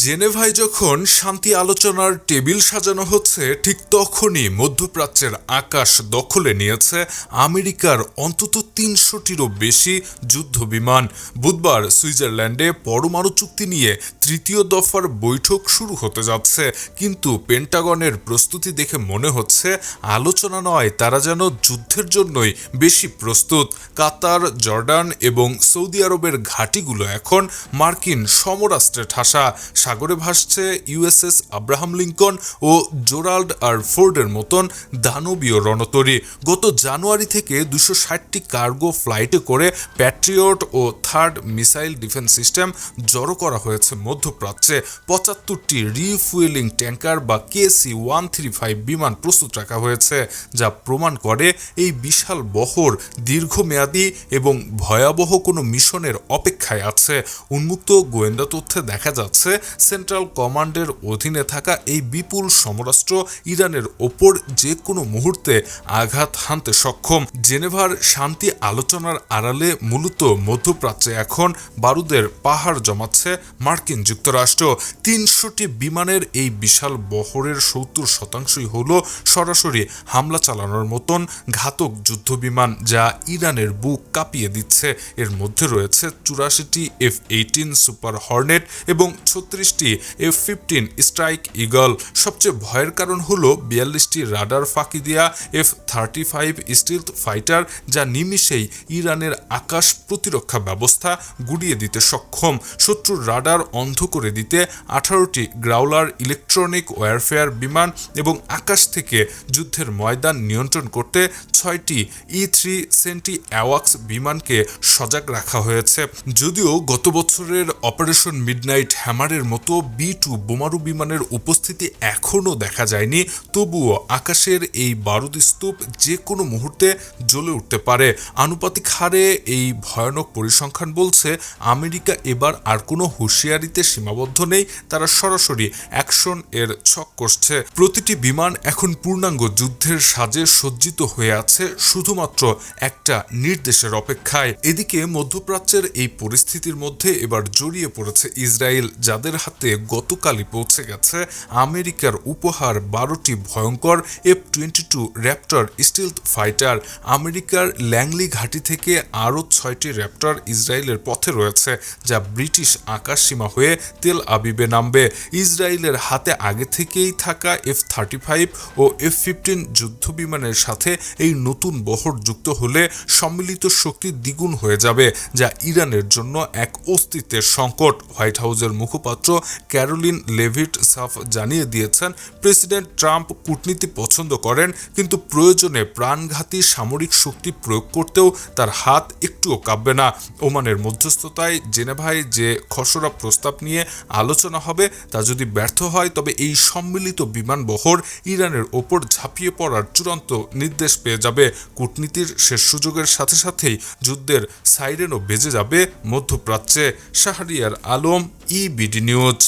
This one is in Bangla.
জেনেভায় যখন শান্তি আলোচনার টেবিল সাজানো হচ্ছে, ঠিক তখনই মধ্যপ্রাচ্যের আকাশ দখলে নিয়েছে আমেরিকার অন্তত ৩০০টিরও বেশি যুদ্ধ বিমান। বুধবার সুইজারল্যান্ডে পরমাণু চুক্তি নিয়ে তৃতীয় দফার বৈঠক শুরু হতে যাচ্ছে, কিন্তু পেন্টাগনের প্রস্তুতি দেখে মনে হচ্ছে আলোচনা নয়, তারা যেন যুদ্ধের জন্যই বেশি প্রস্তুত। কাতার, জর্ডান এবং সৌদি আরবের ঘাঁটিগুলো এখন মার্কিন সমরাস্ত্রে ঠাসা। সাগরে ভাসছে ইউএসএস আব্রাহাম লিঙ্কন ও জোরাল্ড আর ফোর্ডের মতন দানবীয় রণতরী। গত জানুয়ারি থেকে ২৬০টি কার্গো ফ্লাইটে করে প্যাট্রিয়ট ও থার্ড মিসাইল ডিফেন্স সিস্টেম জড়ো করা হয়েছে মধ্যপ্রাচ্যে। ৭৫টি রিফুয়েলিং ট্যাঙ্কার বা KC-135 বিমান প্রস্তুত রাখা হয়েছে, যা প্রমাণ করে এই বিশাল বহর দীর্ঘমেয়াদী এবং ভয়াবহ কোনো মিশনের অপেক্ষায় আছে। উন্মুক্ত গোয়েন্দা তথ্যে দেখা যাচ্ছে সেন্ট্রাল কমান্ডের অধীনে থাকা এই বিপুল সমরাস্ত্র ইরানের ওপর যে কোনো মুহূর্তে আঘাত হানতে সক্ষম। জেনেভার শান্তি আলোচনার আড়ালে মূলত মধ্যপ্রাচ্যে এখন বারুদের পাহাড় জমাচ্ছে মার্কিন যুক্তরাষ্ট্র। ৩০০টি বিমানের এই বিশাল বহরের ৭০% হল সরাসরি হামলা চালানোর মতন ঘাতক যুদ্ধ বিমান, যা ইরানের বুক কাঁপিয়ে দিচ্ছে। এর মধ্যে রয়েছে ৮৪টি F-18 সুপার হর্নেট এবং ৩৬টি F-15 স্ট্রাইক ইগল। সবচেয়ে ভয়ের কারণ হলো ৪২টি রাডার ফাঁকি দেয়া F-35 স্টিলথ ফাইটার, যা নিমিষেই ইরানের আকাশ প্রতিরক্ষা ব্যবস্থা গুড়িয়ে দিতে সক্ষম। শত্রুর রাডার অন্ধ করে দিতে 18টি গ্রাউলার ইলেকট্রনিক ওয়ারফেয়ার বিমান এবং আকাশ থেকে যুদ্ধের ময়দান নিয়ন্ত্রণ করতে 6টি E-3 সেন্টি অ্যাওয়াক্স বিমানকে সজাগ রাখা হয়েছে। যদিও গত বছরের অপারেশন মিডনাইট হ্যামারের মতো B-2 বোমারু বিমানের উপস্থিতি এখনও দেখা যায়নি, তবুও আকাশের এই বারুদ স্তূপ যে কোনো মুহূর্তে জ্বলে উঠতে পারে। আনুপাতিক হারে এই ভয়ানক পরিসংখ্যান বলছে আমেরিকা এবার আর কোনো হুঁশিয়ারিতে সীমাবদ্ধ নেই, তারা সরাসরি অ্যাকশন এর ছক কষছে। প্রতিটি বিমান এখন পূর্ণাঙ্গ যুদ্ধের সাজে সজ্জিত হয়ে আছে, শুধুমাত্র একটা নির্দেশের অপেক্ষায়। এদিকে মধ্যপ্রাচ্যের এই পরিস্থিতির মধ্যে এবার জড়িয়ে পড়েছে ইসরায়েল, যাদের হাতে গতকালই পৌঁছে গেছে আমেরিকার উপহার 12টি ভয়ঙ্কর F-22 র্যাপটর স্টিলথ ফাইটার। আমেরিকার ল্যাংলি ঘাঁটি থেকে আরও 6টি র্যাপটর ইসরায়েলের পথে রয়েছে, যা ব্রিটিশ আকাশ সীমা হয়ে তেল আবিবে নামবে। ইসরায়েলের হাতে আগে থেকেই থাকা F-35 ও F-15 যুদ্ধ বিমানের সাথে এই নতুন বহর যুক্ত হলে সম্মিলিত শক্তি দ্বিগুণ হয়ে যাবে, যা ইরানের জন্য এক অস্তিত্বের সংকট। হোয়াইট হাউসের মুখপাত্র ক্যারোলিন লেভিট সাফ জানিয়ে দিয়েছেন, প্রেসিডেন্ট ট্রাম্প কূটনীতি পছন্দ করেন, কিন্তু প্রয়োজনে প্রাণঘাতী সামরিক শক্তি প্রয়োগ করতেও তার হাত একটুও কাঁপবে না। ওমানের মধ্যস্থতায় জেনেভায় যে খসড়া প্রস্তাব নিয়ে আলোচনা হবে তা যদি ব্যর্থ হয়, তবে এই সম্মিলিত বিমান বহর ইরানের ওপর ঝাঁপিয়ে পড়ার চূড়ান্ত নির্দেশ পেয়ে যাবে। কূটনীতির শেষ সুযোগের সাথে সাথেই যুদ্ধের সাইরেনও বেজে যাবে মধ্যপ্রাচ্যে। Shahriar Alam, EBD news.